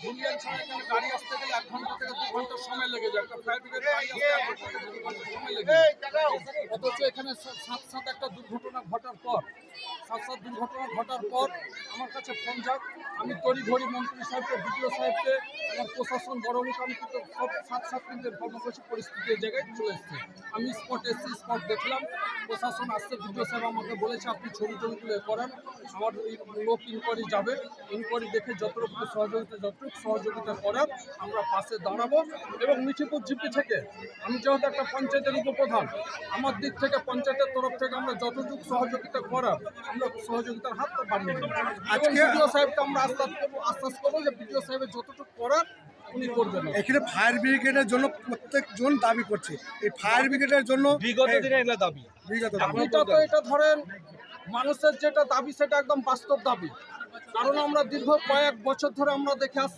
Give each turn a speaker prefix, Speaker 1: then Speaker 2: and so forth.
Speaker 1: ধুলিয়ান ছাড়া এখানে গাড়ি আসতে গেলে 1 ঘন্টা থেকে 2 ঘন্টা সময় লেগে যায়। একটা ফায়ার ব্রিগেড গাড়ি আসতে 1 ঘন্টা থেকে 2 ঘন্টা সময় লেগে যায়। অথচ এখানে সাত একটা দুর্ঘটনা ঘটার পর আমার কাছে ফোন যাক, আমি তড়িঘড়ি মন্ত্রী সাহেবকে, বিডিও সাহেবকে, আমার প্রশাসন বড় মুখ, আমি কিন্তু সব সাত কিন্তু কর্মসূচি পরিস্থিতির জায়গায় চলে এসেছে। আমি স্পট দেখলাম, প্রশাসন আসছে, বিডিও সাহেব আমাকে বলেছে আপনি ছবি টবিগুলো করেন, আমার লোক ইনকোয়ারি যাবে, ইনকোয়ারি দেখে যতটুকু সহযোগিতা করার আমরা পাশে দাঁড়াবো। এবং মিঠিপুর জিপি থেকে আমি যেহেতু একটা পঞ্চায়েতের উপপ্রধান, আমার দিক থেকে পঞ্চায়েতের তরফ থেকে আমরা যতটুকু সহযোগিতা করার আমরা সহযোগিতার হাত বাড়িয়ে দেবো। আজকে বিডিও সাহেবকে আমরা আশ্বাস করবো যে বিডিও সাহেবের যতটুকু করার উনি করবেন।
Speaker 2: এখানে ফায়ার ব্রিগেডের জন্য প্রত্যেকজন দাবি করছে, এই ফায়ার ব্রিগেডের জন্য
Speaker 3: বিগত দিনে এগুলো দাবি
Speaker 1: দাবিটা তো এটা ধরেন মানুষের যেটা দাবি সেটা একদম বাস্তব দাবি, কারণ আমরা দীর্ঘ কয়েক বছর ধরে আমরা দেখে আসছি